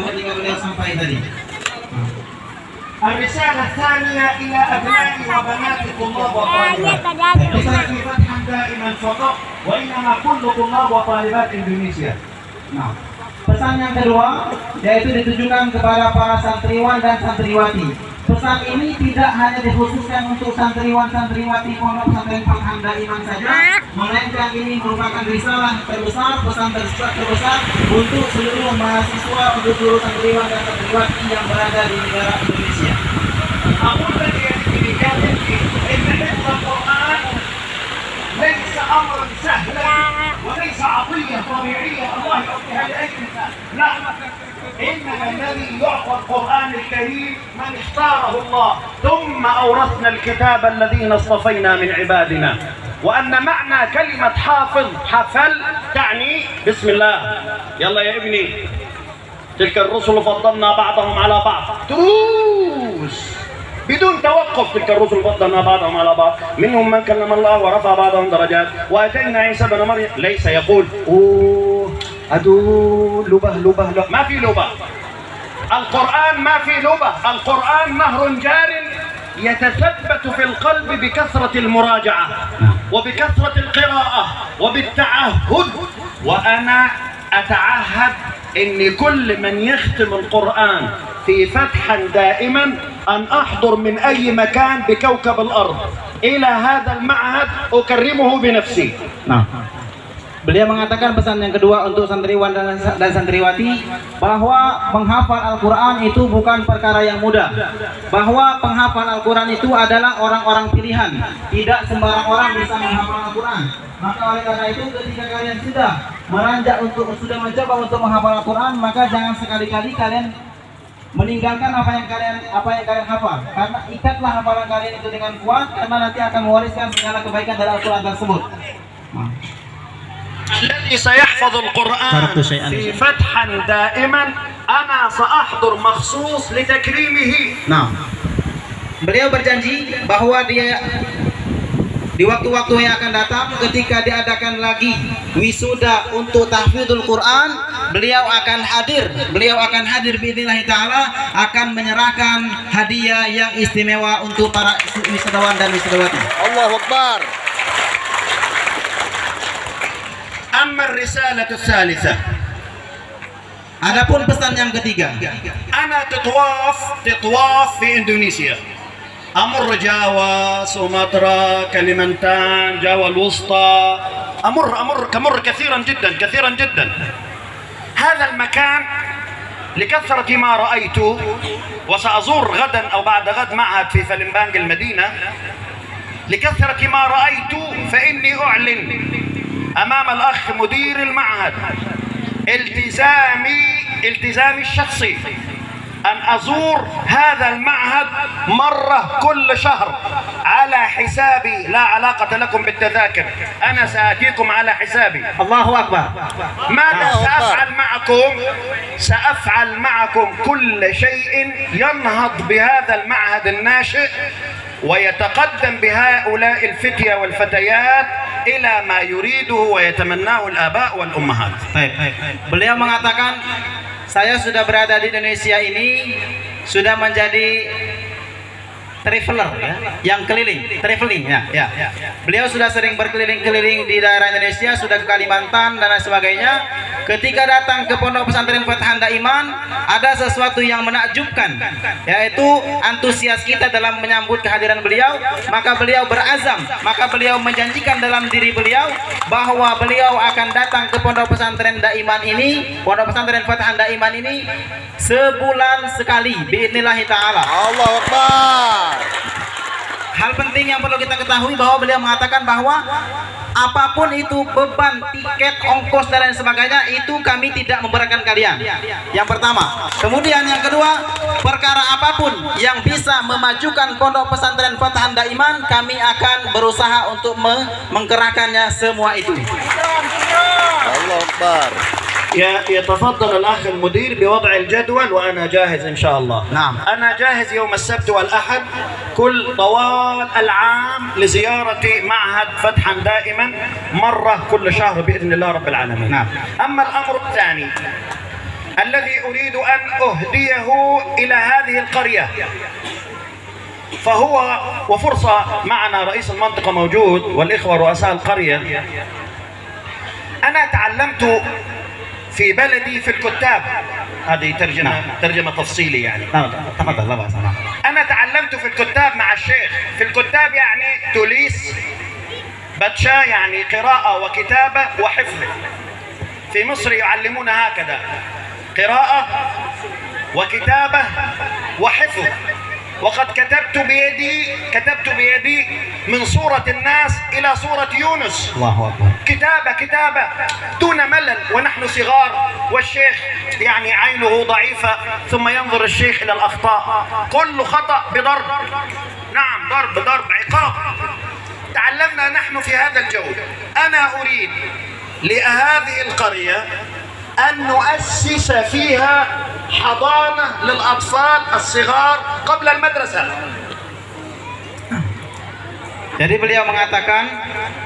ketika beliau sampai tadi. الرسالة الثانية إلى أبناء وبنات الطلاب والطالبات. ليس في فتحا دائما فقط وإنما كل طلاب وطالبات إندونيسيا. Nah, pesan yang kedua yaitu ditujukan kepada para santriwan dan santriwati. Pesan ini tidak hanya dikhususkan untuk santriwan-santriwati Pondok Pesantren Fathan Daiman saja, melainkan ini merupakan risalah terbesar, pesan terbesar untuk seluruh mahasiswa, untuk seluruh santriwan dan santriwati yang berada di negara Indonesia. أقول لك يا ابني إن حفظ القرآن ليس أمرا سهلا وليس عطية طبيعية الله يعطيها لأي إنسان، لا، إنما الذي يعطى القرآن الكريم من اختاره الله، ثم أورثنا الكتاب الذين اصطفينا من عبادنا. وأن معنى كلمة حافظ حفل تعني بسم الله. يلا يا ابني، تلك الرسل فضلنا بعضهم على بعض، دروس بدون توقف. تلك الرسل فضلنا بعضهم على بعض، منهم من كلم الله ورفع بعضهم درجات، واتينا عيسى بن مريم. ليس يقول اوه لبه، ما في لبه. القرآن ما في لبه، القرآن نهر جار يتثبت في القلب بكثرة المراجعة وبكثرة القراءة وبالتعهد. وأنا أتعهد إن كل من يختم القرآن في فتحا دائما أن أحضر من أي مكان بكوكب الأرض إلى هذا المعهد أكرمه بنفسي. Beliau mengatakan pesan yang kedua untuk santriwan dan santriwati bahwa menghafal Al-Quran itu bukan perkara yang mudah, bahwa penghafal Al-Quran itu adalah orang-orang pilihan, tidak sembarang orang bisa menghafal Al-Quran. Maka oleh karena itu ketika kalian sudah sudah mencoba untuk menghafal Al-Quran, maka jangan sekali-kali kalian meninggalkan apa yang kalian hafal, karena ikatlah hafalan kalian itu dengan kuat, karena nanti akan mewariskan segala kebaikan dari Al-Quran tersebut. الذي سيحفظ القرآن في فتحا دائما أنا سأحضر مخصوص لتكريمه. Nah, beliau berjanji bahwa dia di waktu-waktu yang akan datang ketika diadakan lagi wisuda untuk tahfidzul Quran, beliau akan hadir biidznillah taala, akan menyerahkan hadiah yang istimewa untuk para wisudawan dan wisudawati. Allahu Akbar. أما الرسالة الثالثة، adapun pesan yang ketiga, أنا تطواف في إندونيسيا، أمر جاوا، سومطرة، كليمنتان، جاوا الوسطى، أمر كثيرا جدا. هذا المكان لكثرة ما رأيت، وسأزور غدا أو بعد غد معهد في فلمبانج المدينة. لكثرة ما رأيت فإني أعلن أمام الأخ مدير المعهد التزامي الشخصي أن أزور هذا المعهد مرة كل شهر على حسابي، لا علاقة لكم بالتذاكر، أنا سآتيكم على حسابي. Allahu Akbar. ماذا سأفعل معكم؟ سأفعل معكم كل شيء ينهض بهذا المعهد الناشئ ويتقدم بهؤلاء الفتية والفتيات إلى ما يريده ويتمناه الآباء والأمهات. Beliau mengatakan, saya sudah berada di Indonesia ini, sudah menjadi traveler, yang traveling. Beliau sudah sering berkeliling-keliling di daerah Indonesia, sudah ke Kalimantan dan lain sebagainya. Ketika datang ke Pondok Pesantren Fathan Daiman, ada sesuatu yang menakjubkan, yaitu antusias kita dalam menyambut kehadiran beliau. Maka beliau berazam, maka beliau menjanjikan dalam diri beliau bahwa beliau akan datang ke Pondok Pesantren Daiman ini, Pondok Pesantren Fathan Daiman ini sebulan sekali biidznillah taala. Allahu Akbar. Hal penting yang perlu kita ketahui bahwa beliau mengatakan bahwa apapun itu beban tiket, ongkos dan lain sebagainya itu kami tidak memberatkan kalian. Yang pertama. Kemudian yang kedua, perkara apapun yang bisa memajukan Pondok Pesantren Fathan Daiman, kami akan berusaha untuk menggerakkannya semua itu. Allahu Akbar. يتفضل الأخ المدير بوضع الجدول وأنا جاهز إن شاء الله. نعم. أنا جاهز يوم السبت والأحد كل طوال العام لزيارة معهد فتحا دائما مرة كل شهر بإذن الله رب العالمين. نعم. أما الأمر الثاني، الذي أريد أن أهديه إلى هذه القرية، فهو وفرصة معنا رئيس المنطقة موجود والإخوة رؤساء القرية. أنا تعلمت في بلدي في الكتاب، هذه ترجمة تفصيلي يعني. تفضل لا بأس. أنا تعلمت في الكتاب مع الشيخ. في الكتاب يعني توليس بتشا، يعني قراءة وكتابة وحفظ. في مصر يعلمون هكذا: قراءة وكتابة وحفظ. وقد كتبت بيدي من سورة الناس إلى سورة يونس. الله أكبر. كتابة دون ملل ونحن صغار، والشيخ يعني عينه ضعيفة، ثم ينظر الشيخ إلى الأخطاء، كل خطأ بضرب. نعم، ضرب عقاب. تعلمنا نحن في هذا الجو. أنا أريد لهذه القرية أن نؤسس فيها حضانة للأطفال الصغار قبل المدرسة. Jadi beliau mengatakan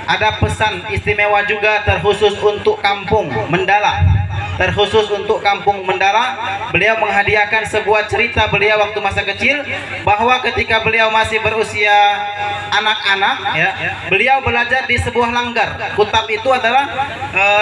ada pesan istimewa juga terkhusus untuk kampung Mendala. Terkhusus untuk kampung Mendala, beliau menghadiahkan sebuah cerita beliau waktu masa kecil, bahwa ketika beliau masih berusia anak-anak ya, beliau belajar di sebuah langgar. Kutab itu adalah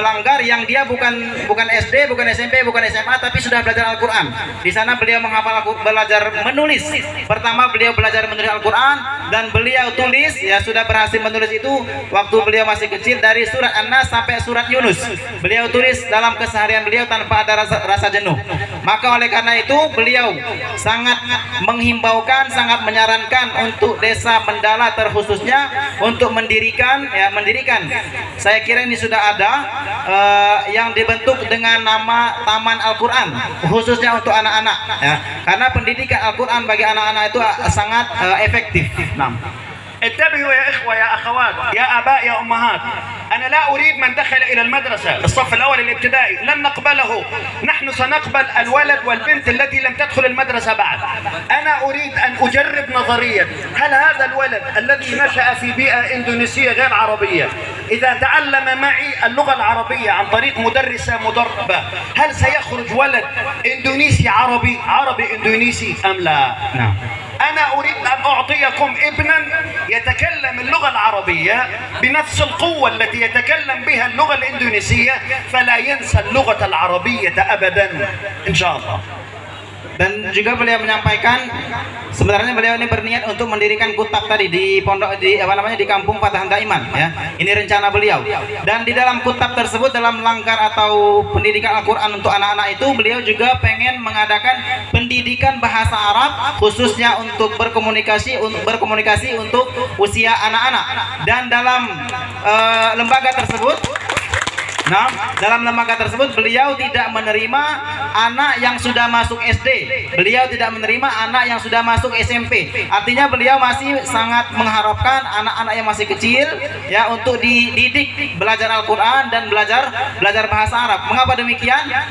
langgar yang dia bukan SD, bukan SMP, bukan SMA, tapi sudah belajar Al-Qur'an. Di sana beliau menghafal, belajar menulis. Pertama beliau belajar menulis Al-Qur'an, dan beliau tulis, ya sudah berhasil menulis itu waktu beliau masih kecil, dari surat An-Nas sampai surat Yunus. Beliau tulis dalam keseharian beliau tanpa ada rasa jenuh. Maka oleh karena itu beliau sangat menghimbaukan, sangat menyarankan untuk desa Mendala terkhususnya untuk mendirikan. Saya kira ini sudah ada yang dibentuk dengan nama Taman Al-Qur'an, khususnya untuk anak-anak ya. Karena pendidikan Al-Qur'an bagi anak-anak itu sangat efektif. Nah. انتبهوا يا إخوة يا أخوات يا آباء يا أمهات، أنا لا أريد من دخل إلى المدرسة الصف الأول الابتدائي، لن نقبله. نحن سنقبل الولد والبنت التي لم تدخل المدرسة بعد. أنا أريد أن أجرب نظريا، هل هذا الولد الذي نشأ في بيئة إندونيسية غير عربية إذا تعلم معي اللغة العربية عن طريق مدرسة مدربة، هل سيخرج ولد إندونيسي عربي إندونيسي أم لا؟ نعم. أنا أريد أن أعطيكم ابنا يتكلم اللغة العربية بنفس القوة التي يتكلم بها اللغة الإندونيسية، فلا ينسى اللغة العربية أبدا إن شاء الله. Dan juga beliau menyampaikan sebenarnya beliau ini berniat untuk mendirikan kutab tadi di pondok di kampung Fatahan Daiman ya. Ini rencana beliau. Dan di dalam kutab tersebut, dalam langkar atau pendidikan Al-Qur'an untuk anak-anak itu, beliau juga pengen mengadakan pendidikan bahasa Arab khususnya untuk berkomunikasi untuk usia anak-anak. Dan dalam lembaga tersebut beliau tidak menerima anak yang sudah masuk SD. Beliau tidak menerima anak yang sudah masuk SMP. Artinya beliau masih sangat mengharapkan anak-anak yang masih kecil ya untuk dididik belajar Al-Qur'an dan belajar bahasa Arab. Mengapa demikian?